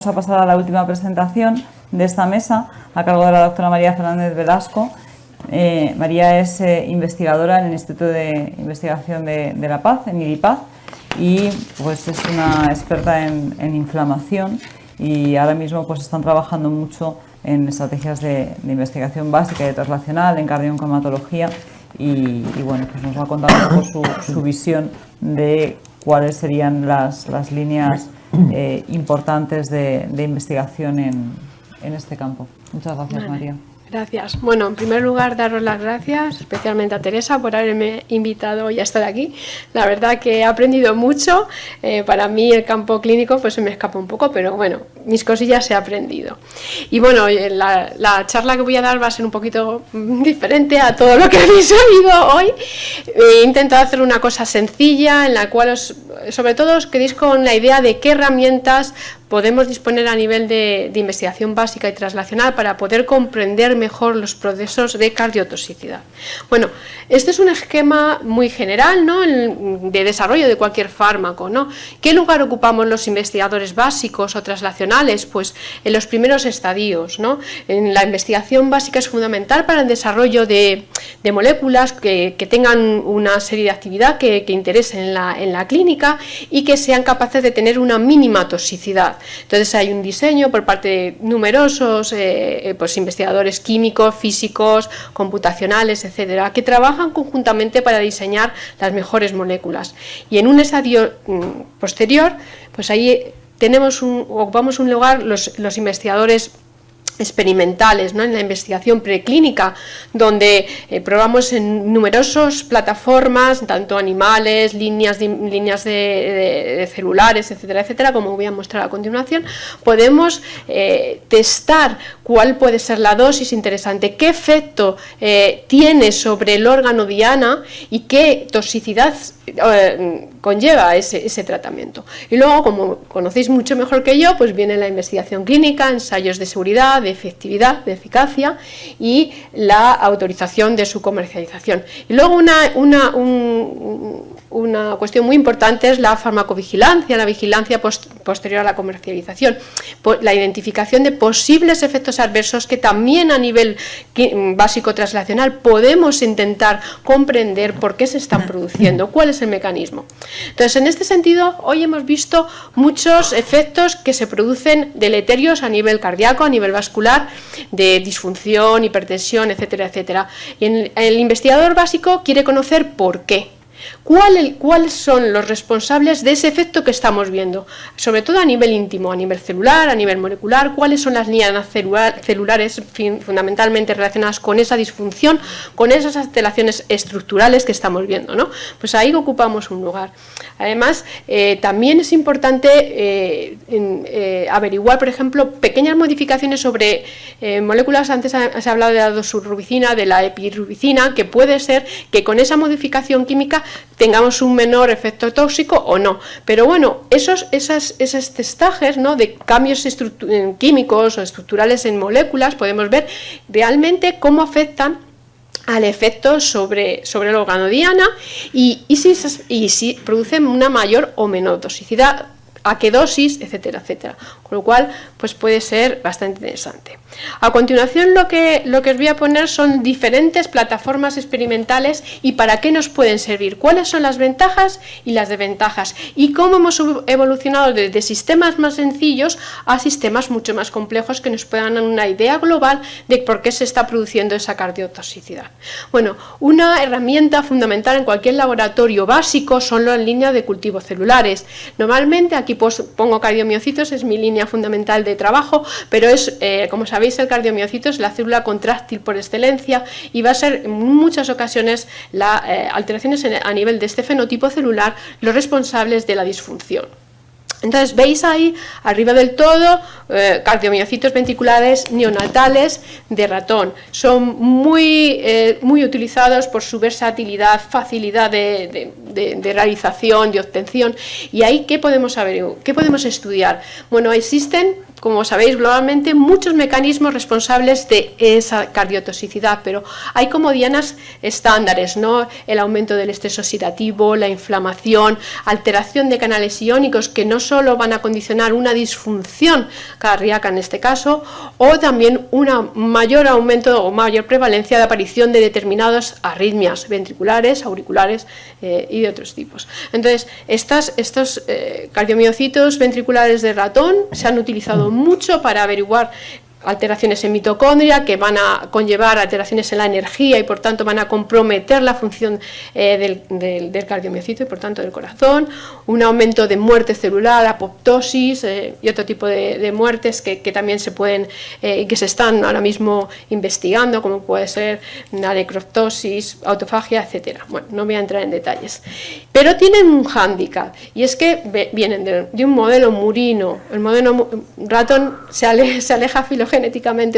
a pasar a la última presentación de esta mesa, a cargo de la doctora María Fernández Velasco. María es investigadora en el Instituto de Investigación de la Paz, en IDIPAZ, y pues es una experta en inflamación, y ahora mismo pues están trabajando mucho en estrategias de investigación básica y de translacional, en cardiooncomatología, y bueno, pues nos va a contar un poco su visión de cuáles serían las líneas importantes de investigación en este campo. Muchas gracias, María. Gracias. Bueno, en primer lugar, daros las gracias, especialmente a Teresa, por haberme invitado hoy a estar aquí. La verdad que he aprendido mucho. Para mí el campo clínico pues se me escapa un poco, pero bueno, mis cosillas he aprendido. Y bueno, la charla que voy a dar va a ser un poquito diferente a todo lo que habéis oído hoy. He intentado hacer una cosa sencilla, en la cual sobre todo os quedéis con la idea de qué herramientas podemos disponer a nivel de investigación básica y translacional para poder comprender mejor los procesos de cardiotoxicidad. Bueno, este es un esquema muy general, ¿no?, de desarrollo de cualquier fármaco, ¿no? ¿Qué lugar ocupamos los investigadores básicos o translacionales? Pues en los primeros estadios, ¿no? En la investigación básica es fundamental para el desarrollo de moléculas que tengan una serie de actividad que interesen en la clínica y que sean capaces de tener una mínima toxicidad. Entonces hay un diseño por parte de numerosos pues investigadores químicos, físicos, computacionales, etcétera, que trabajan conjuntamente para diseñar las mejores moléculas. Y en un estadio posterior, pues ahí ocupamos un lugar los investigadores experimentales, ¿no?, en la investigación preclínica, donde probamos en numerosas plataformas, tanto animales, líneas de celulares, etcétera, etcétera, como voy a mostrar a continuación. Podemos testar cuál puede ser la dosis interesante, qué efecto tiene sobre el órgano diana y qué toxicidad conlleva ese tratamiento. Y luego, como conocéis mucho mejor que yo, pues viene la investigación clínica, ensayos de seguridad, de efectividad, de eficacia y la autorización de su comercialización. Y luego una cuestión muy importante es la farmacovigilancia, la vigilancia posterior a la comercialización, la identificación de posibles efectos adversos que también a nivel básico translacional podemos intentar comprender por qué se están produciendo, cuál es el mecanismo. Entonces, en este sentido, hoy hemos visto muchos efectos que se producen deleterios a nivel cardíaco, a nivel vascular, de disfunción, hipertensión, etcétera, etcétera. Y el investigador básico quiere conocer por qué. ¿Cuáles son los responsables de ese efecto que estamos viendo? Sobre todo a nivel íntimo, a nivel celular, a nivel molecular, cuáles son las líneas celulares fundamentalmente relacionadas con esa disfunción, con esas alteraciones estructurales que estamos viendo, ¿no? Pues ahí ocupamos un lugar. Además, también es importante averiguar, por ejemplo, pequeñas modificaciones sobre moléculas. Antes se ha hablado de la doxorubicina, de la epirubicina, que puede ser que con esa modificación química tengamos un menor efecto tóxico o no. Pero bueno, esos testajes, ¿no?, de cambios químicos o estructurales en moléculas, podemos ver realmente cómo afectan al efecto sobre el órgano diana y si producen una mayor o menor toxicidad, a qué dosis, etcétera, etcétera. Con lo cual, pues puede ser bastante interesante. A continuación, lo que os voy a poner son diferentes plataformas experimentales y para qué nos pueden servir, cuáles son las ventajas y las desventajas y cómo hemos evolucionado desde sistemas más sencillos a sistemas mucho más complejos que nos puedan dar una idea global de por qué se está produciendo esa cardiotoxicidad. Bueno, una herramienta fundamental en cualquier laboratorio básico son las líneas de cultivo celulares. Normalmente aquí pongo cardiomiocitos, es mi línea fundamental de trabajo, pero es, como sabéis, el cardiomiocito es la célula contráctil por excelencia y va a ser en muchas ocasiones las alteraciones a nivel de este fenotipo celular los responsables de la disfunción. Entonces veis ahí arriba del todo cardiomiocitos ventriculares neonatales de ratón. Son muy utilizados por su versatilidad, facilidad de realización, de obtención. Y ahí ¿qué podemos saber? ¿Qué podemos estudiar? Bueno, existen como sabéis, globalmente muchos mecanismos responsables de esa cardiotoxicidad, pero hay como dianas estándares, ¿no? El aumento del estrés oxidativo, la inflamación, alteración de canales iónicos que no solo van a condicionar una disfunción cardíaca en este caso, o también un mayor aumento o mayor prevalencia de aparición de determinadas arritmias ventriculares, auriculares y de otros tipos. Entonces, estos cardiomiocitos ventriculares de ratón se han utilizado mucho para averiguar alteraciones en mitocondria que van a conllevar alteraciones en la energía y por tanto van a comprometer la función del cardiomiocito y por tanto del corazón, un aumento de muerte celular, apoptosis y otro tipo de muertes que también se pueden y que se están ahora mismo investigando, como puede ser la necroptosis, autofagia, etcétera. Bueno, no voy a entrar en detalles, pero tienen un hándicap y es que vienen de un modelo murino. El modelo ratón se aleja filogenéticamente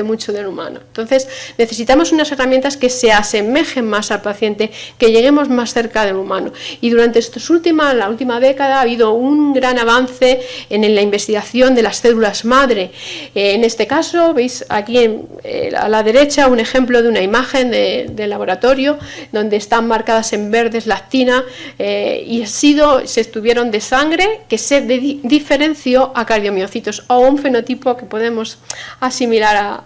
mucho del humano. Entonces necesitamos unas herramientas que se asemejen más al paciente, que lleguemos más cerca del humano. Y durante la última década ha habido un gran avance en la investigación de las células madre. En este caso, veis aquí a la derecha un ejemplo de una imagen de laboratorio donde están marcadas en verdes la actina y se estuvieron de sangre que se diferenció a cardiomiocitos o un fenotipo que podemos asimilar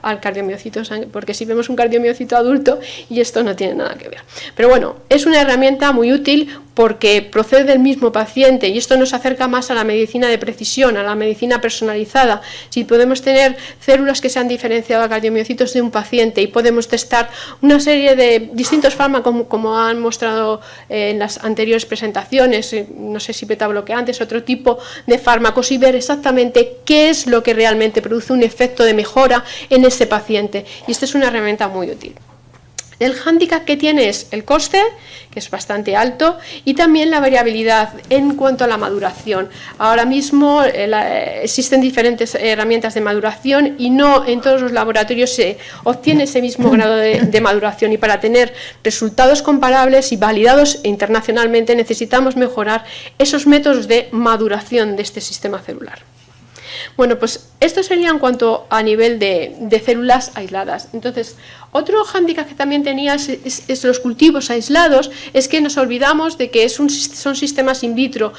al cardiomiocito, porque si vemos un cardiomiocito adulto y esto no tiene nada que ver. Pero bueno, es una herramienta muy útil porque procede del mismo paciente y esto nos acerca más a la medicina de precisión, a la medicina personalizada. Si podemos tener células que se han diferenciado a cardiomiocitos de un paciente y podemos testar una serie de distintos fármacos como han mostrado en las anteriores presentaciones, no sé si betabloqueantes, otro tipo de fármacos y ver exactamente qué es lo que realmente produce un efecto de mejora en ese paciente. Y esta es una herramienta muy útil. El hándicap que tiene es el coste, que es bastante alto, y también la variabilidad en cuanto a la maduración. Ahora mismo existen diferentes herramientas de maduración y no en todos los laboratorios se obtiene ese mismo grado de maduración, y para tener resultados comparables y validados internacionalmente necesitamos mejorar esos métodos de maduración de este sistema celular. Bueno, pues esto sería en cuanto a nivel de células aisladas. Entonces, otro hándicap que también tenía es los cultivos aislados, es que nos olvidamos de que son sistemas in vitro,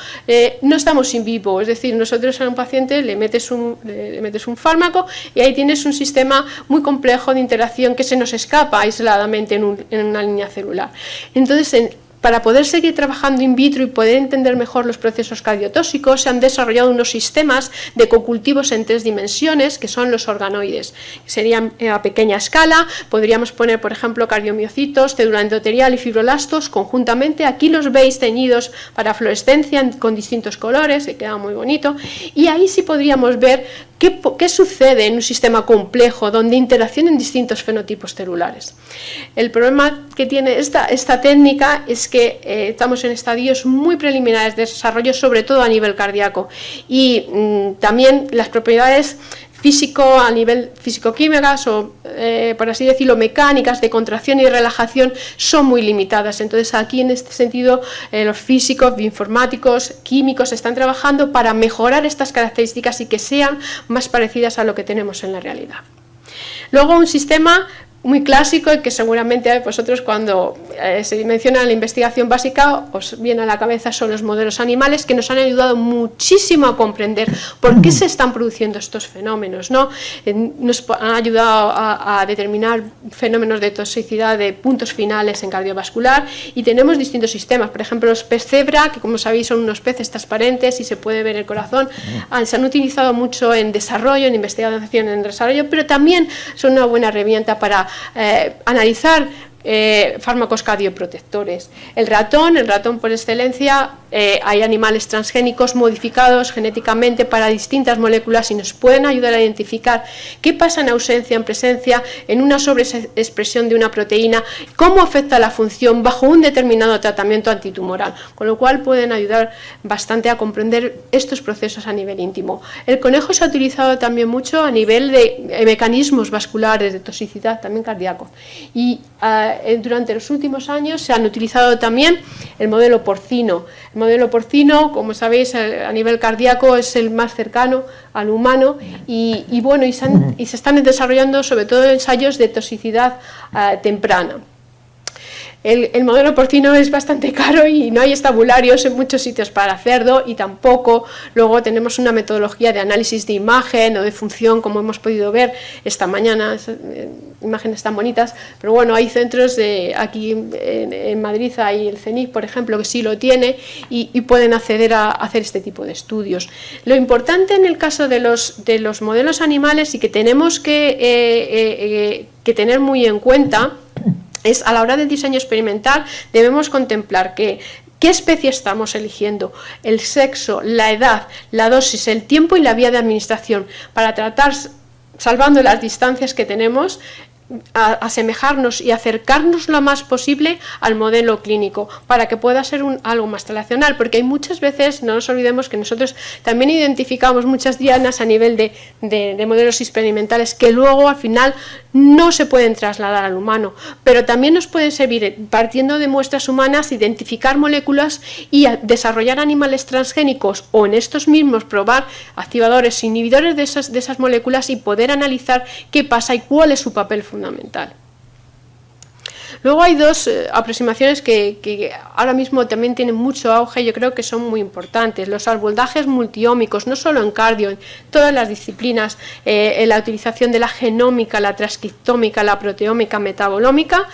no estamos in vivo, es decir, nosotros a un paciente le metes un fármaco y ahí tienes un sistema muy complejo de interacción que se nos escapa aisladamente en una línea celular. Entonces, para poder seguir trabajando in vitro y poder entender mejor los procesos cardiotóxicos, se han desarrollado unos sistemas de cocultivos en 3 dimensiones, que son los organoides. Serían a pequeña escala, podríamos poner, por ejemplo, cardiomiocitos, célula endotelial y fibroblastos conjuntamente. Aquí los veis teñidos para fluorescencia con distintos colores, que queda muy bonito. Y ahí sí podríamos ver qué sucede en un sistema complejo donde interaccionan distintos fenotipos celulares. El problema que tiene esta técnica es que estamos en estadios muy preliminares de desarrollo, sobre todo a nivel cardíaco, y también las propiedades a nivel físico-químicas o, por así decirlo, mecánicas de contracción y relajación son muy limitadas. Entonces aquí en este sentido los físicos, bioinformáticos, químicos están trabajando para mejorar estas características y que sean más parecidas a lo que tenemos en la realidad. Luego un sistema muy clásico y que seguramente vosotros cuando se menciona la investigación básica os viene a la cabeza son los modelos animales, que nos han ayudado muchísimo a comprender por qué se están produciendo estos fenómenos, ¿no? Nos han ayudado a determinar fenómenos de toxicidad de puntos finales en cardiovascular y tenemos distintos sistemas, por ejemplo los pez cebra, que como sabéis son unos peces transparentes y se puede ver el corazón, se han utilizado mucho en desarrollo, en investigación en desarrollo, pero también son una buena herramienta para analizar fármacos cardioprotectores. El ratón por excelencia, hay animales transgénicos modificados genéticamente para distintas moléculas y nos pueden ayudar a identificar qué pasa en ausencia, en presencia, en una sobreexpresión de una proteína, cómo afecta la función bajo un determinado tratamiento antitumoral, con lo cual pueden ayudar bastante a comprender estos procesos a nivel íntimo. El conejo se ha utilizado también mucho a nivel de mecanismos vasculares, de toxicidad, también cardíaco, y durante los últimos años se han utilizado también el modelo porcino. El modelo porcino, como sabéis, a nivel cardíaco es el más cercano al humano y se están desarrollando sobre todo ensayos de toxicidad temprana. El modelo porcino es bastante caro y no hay estabularios en muchos sitios para cerdo, y tampoco luego tenemos una metodología de análisis de imagen o de función, como hemos podido ver esta mañana, imágenes tan bonitas, pero bueno, hay centros aquí en Madrid, hay el CENIC, por ejemplo, que sí lo tiene y pueden acceder a hacer este tipo de estudios. Lo importante en el caso de los modelos animales y que tenemos que tener muy en cuenta es, a la hora del diseño experimental, debemos contemplar qué especie estamos eligiendo, el sexo, la edad, la dosis, el tiempo y la vía de administración, para tratar, salvando las distancias que tenemos, a asemejarnos y acercarnos lo más posible al modelo clínico para que pueda ser algo más relacional, porque hay muchas veces, no nos olvidemos que nosotros también identificamos muchas dianas a nivel de modelos experimentales que luego al final no se pueden trasladar al humano, pero también nos pueden servir, partiendo de muestras humanas, identificar moléculas y desarrollar animales transgénicos, o en estos mismos probar activadores, inhibidores de esas moléculas y poder analizar qué pasa y cuál es su papel fundamental. Luego hay dos aproximaciones que ahora mismo también tienen mucho auge, yo creo que son muy importantes: los abordajes multiómicos, no solo en cardio, en todas las disciplinas, la utilización de la genómica, la transcriptómica, la proteómica, metabolómica,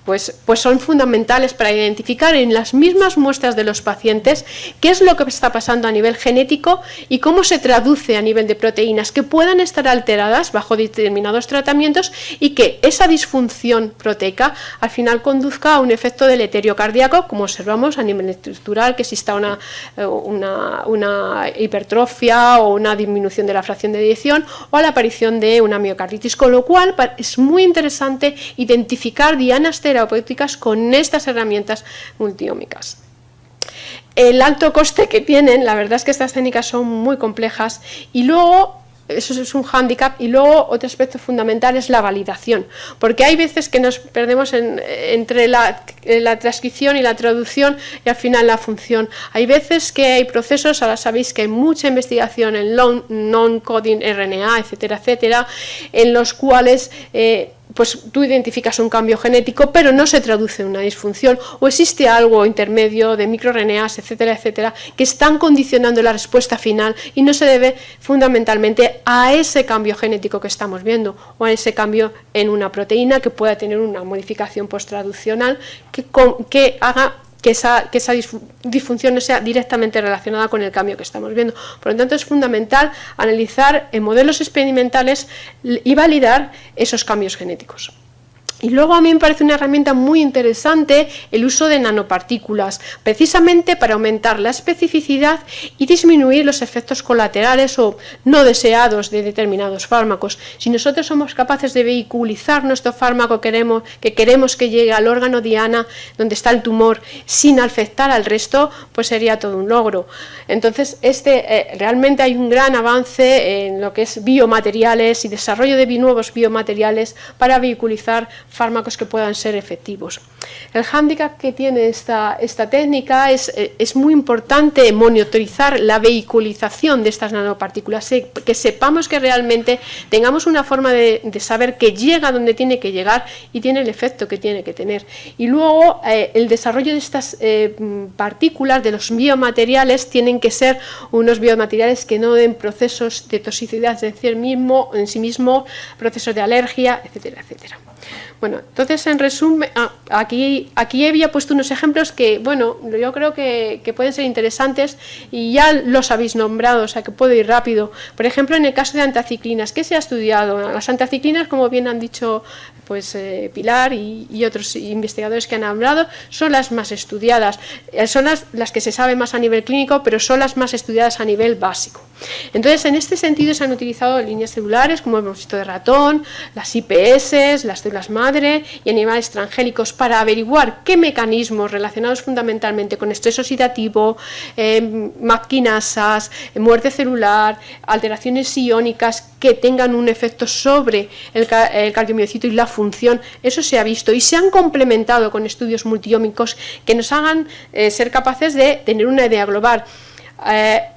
pues son fundamentales para identificar en las mismas muestras de los pacientes qué es lo que está pasando a nivel genético y cómo se traduce a nivel de proteínas que puedan estar alteradas bajo determinados tratamientos, y que esa disfunción proteica al final conduzca a un efecto deleterio cardíaco, como observamos a nivel estructural, que exista una hipertrofia o una disminución de la fracción de eyección o a la aparición de una miocarditis, con lo cual es muy interesante identificar dianas terapéuticas con estas herramientas multiómicas. El alto coste que tienen, la verdad es que estas técnicas son muy complejas, y luego eso es un hándicap, y luego otro aspecto fundamental es la validación, porque hay veces que nos perdemos entre la transcripción y la traducción y al final la función. Hay veces que hay procesos, ahora sabéis que hay mucha investigación en non-coding RNA, etcétera, etcétera, en los cuales pues tú identificas un cambio genético, pero no se traduce en una disfunción, o existe algo intermedio de microRNAs, etcétera, etcétera, que están condicionando la respuesta final, y no se debe fundamentalmente a ese cambio genético que estamos viendo, o a ese cambio en una proteína que pueda tener una modificación posttraduccional que haga que esa disfunción no sea directamente relacionada con el cambio que estamos viendo. Por lo tanto, es fundamental analizar en modelos experimentales y validar esos cambios genéticos. Y luego a mí me parece una herramienta muy interesante el uso de nanopartículas, precisamente para aumentar la especificidad y disminuir los efectos colaterales o no deseados de determinados fármacos. Si nosotros somos capaces de vehiculizar nuestro fármaco que queremos que llegue al órgano diana donde está el tumor sin afectar al resto, pues sería todo un logro. Entonces, realmente hay un gran avance en lo que es biomateriales y desarrollo de nuevos biomateriales para vehiculizar fármacos que puedan ser efectivos. El hándicap que tiene esta técnica es muy importante monitorizar la vehiculización de estas nanopartículas, que sepamos que realmente tengamos una forma de saber que llega donde tiene que llegar y tiene el efecto que tiene que tener. Y luego el desarrollo de estas partículas, de los biomateriales, tienen que ser unos biomateriales que no den procesos de toxicidad, es decir, en sí mismo procesos de alergia, etcétera, etcétera. Bueno, entonces en resumen, aquí había puesto unos ejemplos que, bueno, yo creo que pueden ser interesantes y ya los habéis nombrado, o sea que puedo ir rápido. Por ejemplo, en el caso de antaciclinas, ¿qué se ha estudiado? Las antaciclinas, como bien han dicho pues Pilar y otros investigadores que han hablado, son las más estudiadas, son las que se sabe más a nivel clínico, pero son las más estudiadas a nivel básico. Entonces, en este sentido se han utilizado líneas celulares, como hemos visto de ratón, las IPS, las células células madre y animales transgénicos para averiguar qué mecanismos relacionados fundamentalmente con estrés oxidativo, MAP quinasas, muerte celular, alteraciones iónicas que tengan un efecto sobre el cardiomiocito y la función, eso se ha visto y se han complementado con estudios multiómicos que nos hagan ser capaces de tener una idea global.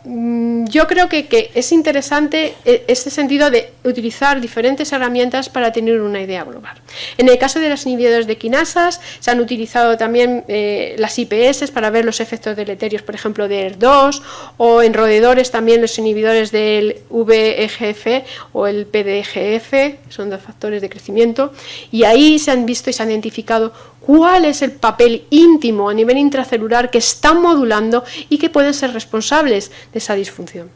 Yo creo que es interesante este sentido de utilizar diferentes herramientas para tener una idea global. En el caso de los inhibidores de quinasas, se han utilizado también las IPS para ver los efectos deleterios, por ejemplo, de ER2, o en roedores también los inhibidores del VEGF o el PDGF, son dos factores de crecimiento, y ahí se han visto y se han identificado cuál es el papel íntimo a nivel intracelular que están modulando y que pueden ser responsables de esa disfunción.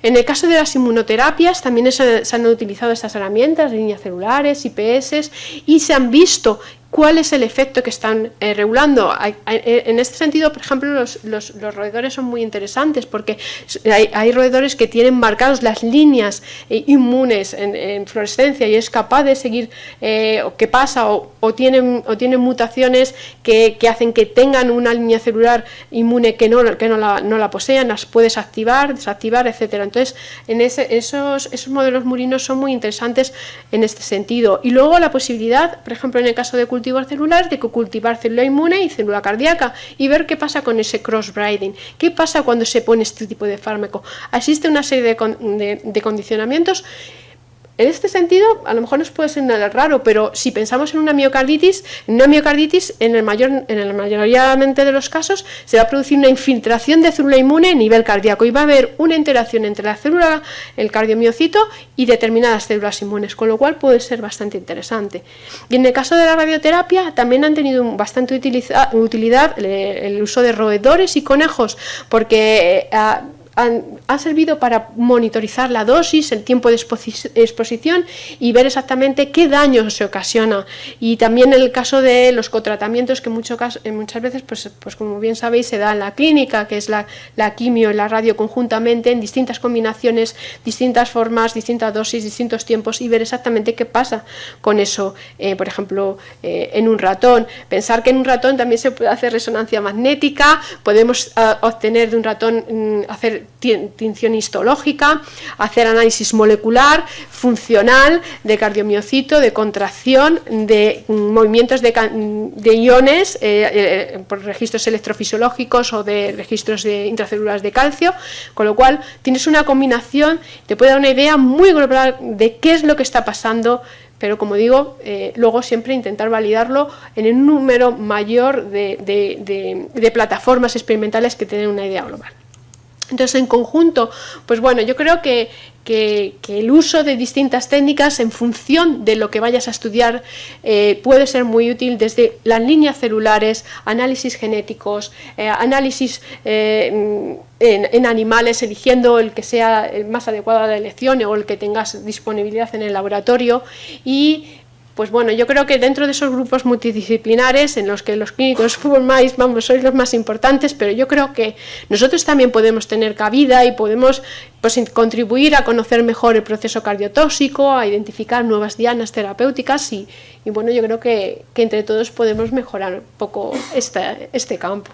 En el caso de las inmunoterapias también se han utilizado estas herramientas, líneas celulares, IPS, y se han visto cuál es el efecto que están regulando. En este sentido, por ejemplo, los roedores son muy interesantes porque hay roedores que tienen marcados las líneas inmunes en fluorescencia y es capaz de seguir qué pasa o tienen mutaciones que hacen que tengan una línea celular inmune que no la posean, las puedes activar, desactivar, etcétera. Entonces, esos modelos murinos son muy interesantes en este sentido. Y luego la posibilidad, por ejemplo, en el caso de cultivos celulares, de cultivar célula inmune y célula cardíaca y ver qué pasa con ese cross-breeding, qué pasa cuando se pone este tipo de fármaco. Existe una serie de condicionamientos. En este sentido, a lo mejor nos puede ser nada raro, pero si pensamos en una miocarditis, en la mayoría de los casos se va a producir una infiltración de célula inmune a nivel cardíaco y va a haber una interacción entre la célula, el cardiomiocito y determinadas células inmunes, con lo cual puede ser bastante interesante. Y en el caso de la radioterapia también han tenido bastante utilidad el uso de roedores y conejos, porque ha servido para monitorizar la dosis, el tiempo de exposición y ver exactamente qué daño se ocasiona. Y también en el caso de los cotratamientos que muchas veces, pues como bien sabéis, se da en la clínica, que es la quimio y la radio conjuntamente en distintas combinaciones, distintas formas, distintas dosis, distintos tiempos y ver exactamente qué pasa con eso. Por ejemplo, en un ratón. Pensar que en un ratón también se puede hacer resonancia magnética, podemos obtener de un ratón, hacer tinción histológica, hacer análisis molecular, funcional, de cardiomiocito, de contracción, de movimientos de iones por registros electrofisiológicos o de registros de intracelulares de calcio, con lo cual tienes una combinación, te puede dar una idea muy global de qué es lo que está pasando, pero como digo, luego siempre intentar validarlo en un número mayor de plataformas experimentales que tienen una idea global. Entonces, en conjunto, pues bueno, yo creo que el uso de distintas técnicas en función de lo que vayas a estudiar puede ser muy útil, desde las líneas celulares, análisis genéticos, análisis en animales, eligiendo el que sea el más adecuado a la elección o el que tengas disponibilidad en el laboratorio. Y pues bueno, yo creo que dentro de esos grupos multidisciplinares en los que los clínicos formáis, sois los más importantes, pero yo creo que nosotros también podemos tener cabida y podemos contribuir a conocer mejor el proceso cardiotóxico, a identificar nuevas dianas terapéuticas y bueno, yo creo que entre todos podemos mejorar un poco este campo.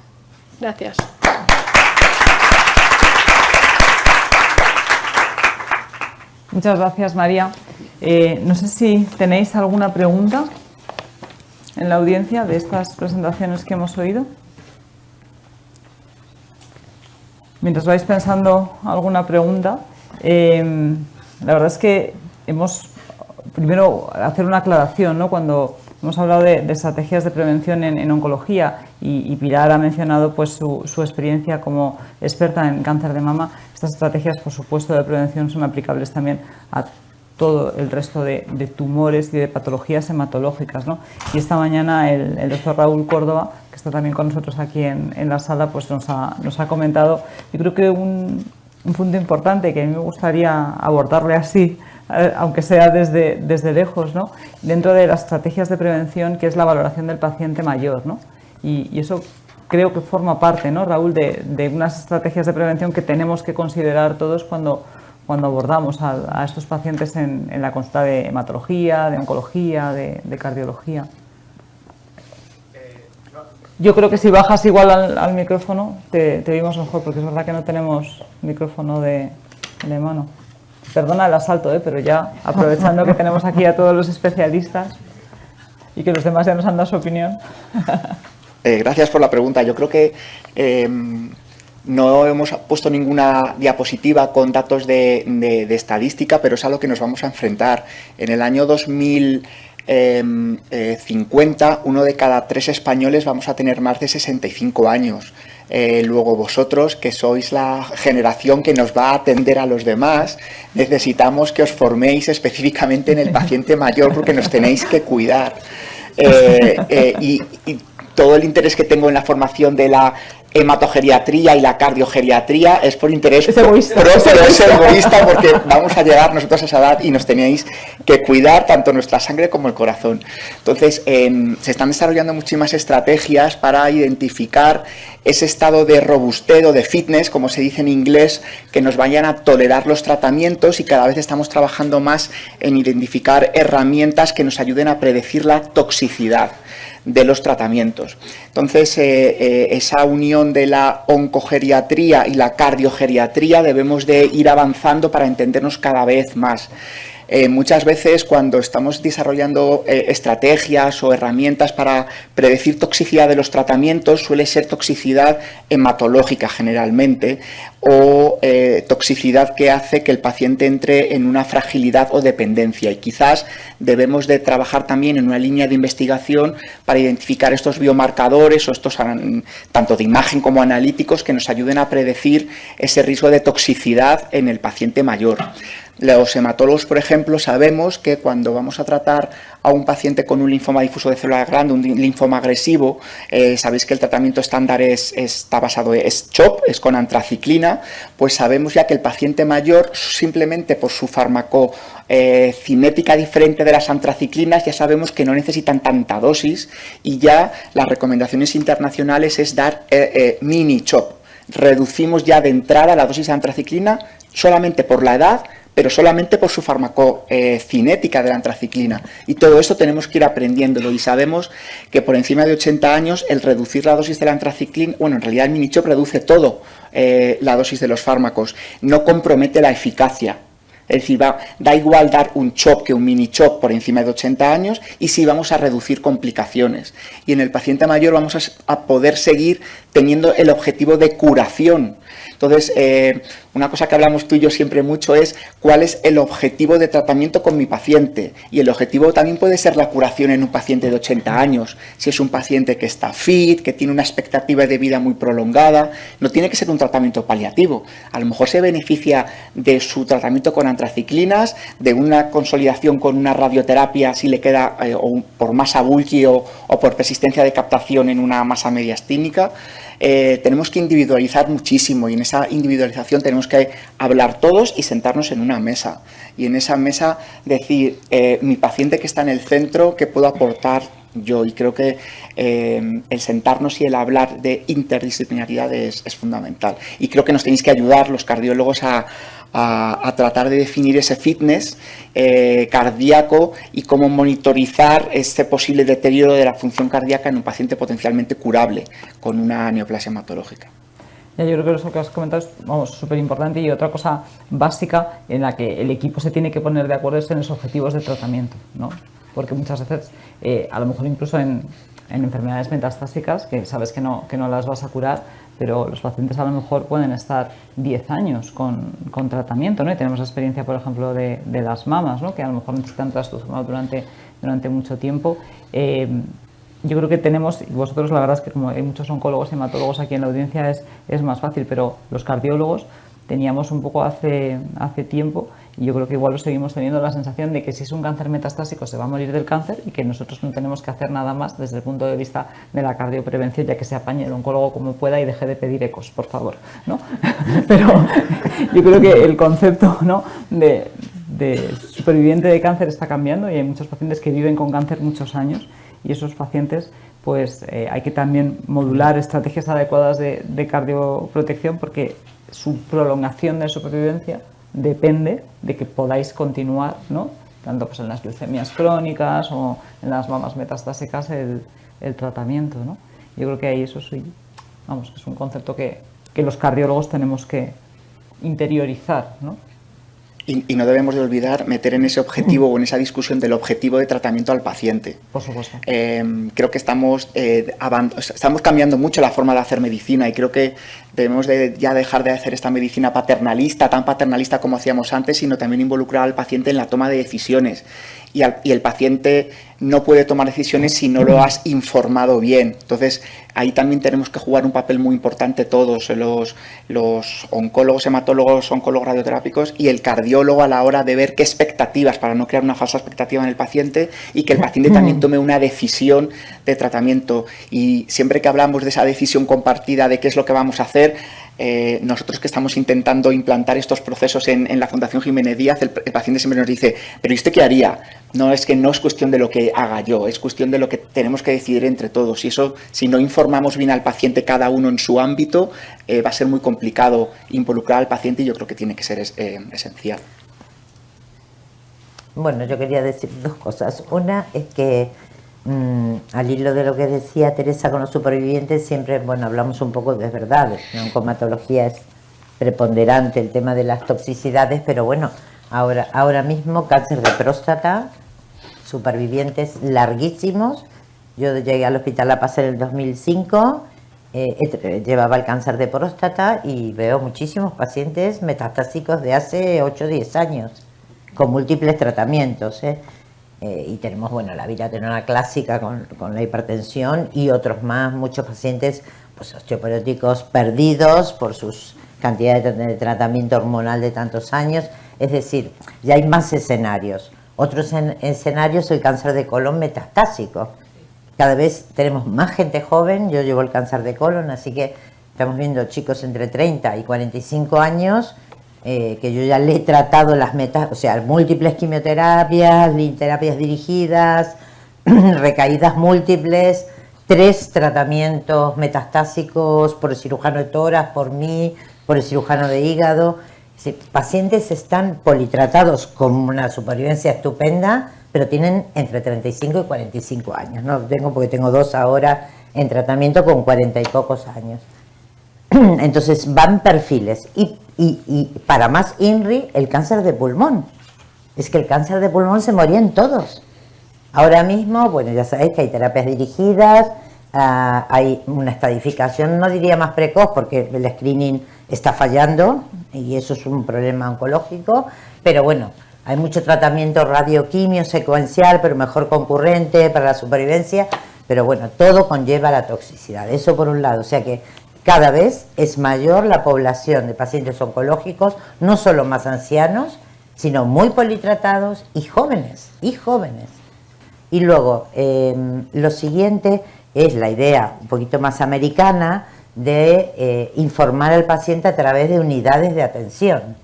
Gracias. Muchas gracias, María. No sé si tenéis alguna pregunta en la audiencia de estas presentaciones que hemos oído. Mientras vais pensando alguna pregunta, la verdad es que primero hacer una aclaración, ¿no? Cuando hemos hablado de estrategias de prevención en oncología y Pilar ha mencionado pues su experiencia como experta en cáncer de mama, estas estrategias, por supuesto, de prevención son aplicables también a todo el resto de tumores y de patologías hematológicas, ¿no? Y esta mañana el doctor Raúl Córdoba, que está también con nosotros aquí en la sala, pues nos ha comentado, yo creo que un punto importante que a mí me gustaría abordarle así, aunque sea desde lejos, ¿no? Dentro de las estrategias de prevención, que es la valoración del paciente mayor, ¿no? Y eso creo que forma parte, ¿no, Raúl, de unas estrategias de prevención que tenemos que considerar todos cuando cuando abordamos a estos pacientes en la consulta de hematología, de oncología, de cardiología. Yo creo que si bajas igual al micrófono te oímos mejor, porque es verdad que no tenemos micrófono de mano. Perdona el asalto, pero ya aprovechando que tenemos aquí a todos los especialistas y que los demás ya nos han dado su opinión. Gracias por la pregunta. Yo creo que no hemos puesto ninguna diapositiva con datos de estadística, pero es a lo que nos vamos a enfrentar. En el año 2050, 1 de cada 3 españoles vamos a tener más de 65 años. Luego vosotros, que sois la generación que nos va a atender a los demás, necesitamos que os forméis específicamente en el paciente mayor porque nos tenéis que cuidar. Y todo el interés que tengo en la formación de la hematogeriatría y la cardiogeriatría es por interés propio, es egoísta, porque vamos a llegar nosotros a esa edad y nos tenéis que cuidar tanto nuestra sangre como el corazón. Entonces, se están desarrollando muchísimas estrategias para identificar ese estado de robustez o de fitness, como se dice en inglés, que nos vayan a tolerar los tratamientos, y cada vez estamos trabajando más en identificar herramientas que nos ayuden a predecir la toxicidad de los tratamientos. Entonces, esa unión de la oncogeriatría y la cardiogeriatría debemos de ir avanzando para entendernos cada vez más. Muchas veces cuando estamos desarrollando estrategias o herramientas para predecir toxicidad de los tratamientos, suele ser toxicidad hematológica generalmente, o toxicidad que hace que el paciente entre en una fragilidad o dependencia, y quizás debemos de trabajar también en una línea de investigación para identificar estos biomarcadores o estos tanto de imagen como analíticos que nos ayuden a predecir ese riesgo de toxicidad en el paciente mayor. Los hematólogos, por ejemplo, sabemos que cuando vamos a tratar a un paciente con un linfoma difuso de célula grande, un linfoma agresivo, sabéis que el tratamiento estándar es CHOP, es con antraciclina, pues sabemos ya que el paciente mayor, simplemente por su farmacocinética diferente de las antraciclinas, ya sabemos que no necesitan tanta dosis, y ya las recomendaciones internacionales es dar mini CHOP. Reducimos ya de entrada la dosis de antraciclina solamente por la edad, pero solamente por su farmacocinética de la antraciclina. Y todo esto tenemos que ir aprendiéndolo, y sabemos que por encima de 80 años el reducir la dosis de la antraciclina, bueno, en realidad el mini-CHOP reduce todo la dosis de los fármacos, no compromete la eficacia. Es decir, da igual dar un CHOP que un mini-CHOP por encima de 80 años, y sí vamos a reducir complicaciones. Y en el paciente mayor vamos a poder seguir teniendo el objetivo de curación. Entonces, una cosa que hablamos tú y yo siempre mucho es cuál es el objetivo de tratamiento con mi paciente. Y el objetivo también puede ser la curación en un paciente de 80 años. Si es un paciente que está fit, que tiene una expectativa de vida muy prolongada, no tiene que ser un tratamiento paliativo. A lo mejor se beneficia de su tratamiento con antraciclinas, de una consolidación con una radioterapia si le queda o por masa bulky o por persistencia de captación en una masa mediastínica. Tenemos que individualizar muchísimo, y en esa individualización tenemos que hablar todos y sentarnos en una mesa, y en esa mesa decir, mi paciente que está en el centro, ¿qué puedo aportar yo? Y creo que el sentarnos y el hablar de interdisciplinaridad es fundamental, y creo que nos tenéis que ayudar los cardiólogos a tratar de definir ese fitness cardíaco y cómo monitorizar este posible deterioro de la función cardíaca en un paciente potencialmente curable con una neoplasia hematológica. Ya, yo creo que eso que has comentado es súper importante, y otra cosa básica en la que el equipo se tiene que poner de acuerdo es en los objetivos de tratamiento, ¿no? Porque muchas veces, a lo mejor incluso en enfermedades metastásicas, que sabes que no las vas a curar, pero los pacientes a lo mejor pueden estar 10 años con tratamiento, ¿no? Y tenemos la experiencia, por ejemplo, de las mamas, ¿no? Que a lo mejor necesitan trastorno durante mucho tiempo. Yo creo que tenemos, y vosotros la verdad es que como hay muchos oncólogos y hematólogos aquí en la audiencia es más fácil, pero los cardiólogos teníamos un poco hace tiempo, y yo creo que igual lo seguimos teniendo, la sensación de que si es un cáncer metastásico se va a morir del cáncer, y que nosotros no tenemos que hacer nada más desde el punto de vista de la cardioprevención, ya que se apañe el oncólogo como pueda y deje de pedir ecos, por favor, ¿no? Pero yo creo que el concepto, ¿no?, de superviviente de cáncer está cambiando, y hay muchos pacientes que viven con cáncer muchos años, y esos pacientes pues hay que también modular estrategias adecuadas de cardioprotección, porque su prolongación de supervivencia depende de que podáis continuar, ¿no? Tanto pues en las leucemias crónicas o en las mamas metastásicas el tratamiento, ¿no? Yo creo que ahí eso sí, vamos, que es un concepto que los cardiólogos tenemos que interiorizar, ¿no? Y no debemos de olvidar meter en ese objetivo o en esa discusión del objetivo de tratamiento al paciente. Por supuesto. Creo que estamos cambiando mucho la forma de hacer medicina y creo que debemos de ya dejar de hacer esta medicina paternalista, tan paternalista como hacíamos antes, sino también involucrar al paciente en la toma de decisiones. Y el paciente no puede tomar decisiones si no lo has informado bien. Entonces, ahí también tenemos que jugar un papel muy importante todos, los oncólogos, hematólogos, oncólogos radioterápicos y el cardiólogo a la hora de ver qué expectativas, para no crear una falsa expectativa en el paciente y que el paciente también tome una decisión de tratamiento. Y siempre que hablamos de esa decisión compartida de qué es lo que vamos a hacer, nosotros que estamos intentando implantar estos procesos en la Fundación Jiménez Díaz, el paciente siempre nos dice, pero ¿y usted qué haría? No, es que no es cuestión de lo que haga yo, es cuestión de lo que tenemos que decidir entre todos. Y eso, si no informamos bien al paciente cada uno en su ámbito, va a ser muy complicado involucrar al paciente y yo creo que tiene que ser esencial. Bueno, yo quería decir dos cosas. Una es que al hilo de lo que decía Teresa con los supervivientes, siempre, bueno, hablamos un poco de verdades, ¿no? En oncomatología es preponderante el tema de las toxicidades, pero bueno, ahora mismo cáncer de próstata, supervivientes larguísimos. Yo llegué al Hospital La Paz en el 2005, llevaba el cáncer de próstata y veo muchísimos pacientes metastásicos de hace 8 o 10 años, con múltiples tratamientos, y tenemos, bueno, la biraterona clásica con la hipertensión y otros más, muchos pacientes pues osteoporóticos perdidos por sus cantidades de tratamiento hormonal de tantos años. Es decir, ya hay más escenarios. Otros escenarios, el cáncer de colon metastásico. Cada vez tenemos más gente joven, yo llevo el cáncer de colon, así que estamos viendo chicos entre 30 y 45 años que yo ya le he tratado las o sea, múltiples quimioterapias, terapias dirigidas, recaídas múltiples, 3 tratamientos metastásicos por el cirujano de tórax, por mí, por el cirujano de hígado. Pacientes están politratados con una supervivencia estupenda, pero tienen entre 35 y 45 años. No tengo porque tengo 2 ahora en tratamiento con 40 y pocos años. Entonces van perfiles y para más INRI, el cáncer de pulmón. Es que el cáncer de pulmón se moría en todos. Ahora mismo, bueno, ya sabéis que hay terapias dirigidas, hay una estadificación, no diría más precoz porque el screening está fallando y eso es un problema oncológico, pero bueno, hay mucho tratamiento radioquimio secuencial, pero mejor concurrente para la supervivencia, pero bueno, todo conlleva la toxicidad, eso por un lado, o sea que cada vez es mayor la población de pacientes oncológicos, no solo más ancianos, sino muy politratados y jóvenes, Y luego, lo siguiente es la idea un poquito más americana de informar al paciente a través de unidades de atención.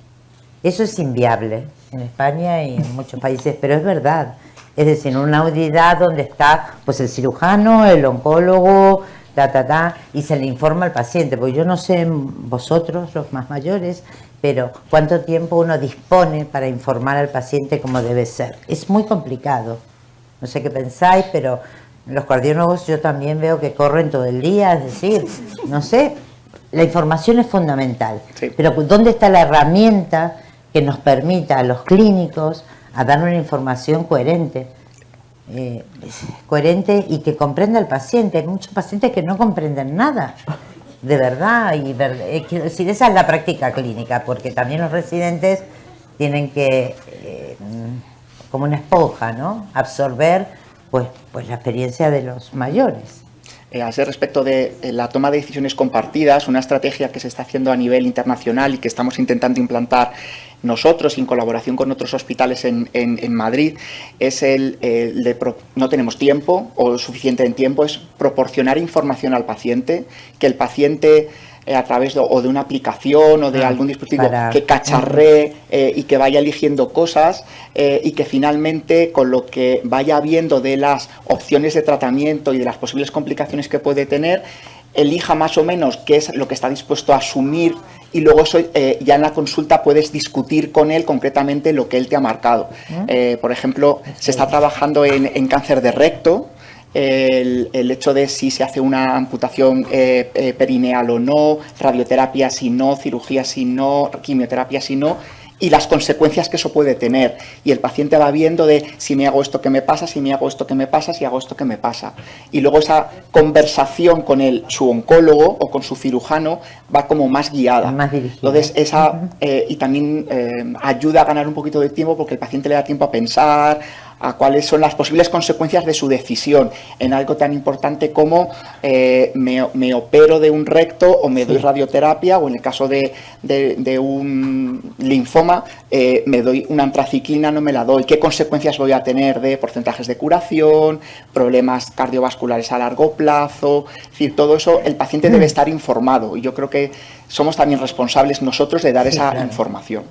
Eso es inviable en España y en muchos países, pero es verdad. Es decir, una unidad donde está pues el cirujano, el oncólogo, y se le informa al paciente, porque yo no sé vosotros, los más mayores, pero cuánto tiempo uno dispone para informar al paciente como debe ser. Es muy complicado. No sé qué pensáis, pero los cardiólogos yo también veo que corren todo el día, es decir, no sé, la información es fundamental, sí. Pero ¿dónde está la herramienta que nos permita a los clínicos a dar una información coherente? Coherente y que comprenda al paciente. Hay muchos pacientes que no comprenden nada, de verdad, y quiero decir, esa es la práctica clínica, porque también los residentes tienen que, como una esponja, ¿no?, absorber pues la experiencia de los mayores. A ese respecto de la toma de decisiones compartidas, una estrategia que se está haciendo a nivel internacional y que estamos intentando implantar nosotros en colaboración con otros hospitales en Madrid, es no tenemos tiempo o suficiente en tiempo, es proporcionar información al paciente, que el paciente a través de una aplicación o de algún dispositivo que cacharree y que vaya eligiendo cosas y que finalmente con lo que vaya viendo de las opciones de tratamiento y de las posibles complicaciones que puede tener, elija más o menos qué es lo que está dispuesto a asumir y luego eso, ya en la consulta puedes discutir con él concretamente lo que él te ha marcado. Por ejemplo, se está trabajando en cáncer de recto, el hecho de si se hace una amputación perineal o no, radioterapia si no, cirugía si no, quimioterapia si no, y las consecuencias que eso puede tener. Y el paciente va viendo de si me hago esto, ¿qué me pasa? Si me hago esto, ¿qué me pasa? Si hago esto, ¿qué me pasa? Y luego esa conversación con su oncólogo o con su cirujano va como más guiada. Más dirigida. Entonces, y también ayuda a ganar un poquito de tiempo porque el paciente le da tiempo a pensar a cuáles son las posibles consecuencias de su decisión en algo tan importante como me opero de un recto o me doy radioterapia, o en el caso de un linfoma me doy una antraciclina, no me la doy, qué consecuencias voy a tener de porcentajes de curación, problemas cardiovasculares a largo plazo. Es decir, todo eso el paciente debe estar informado, y yo creo que somos también responsables nosotros de dar esa información.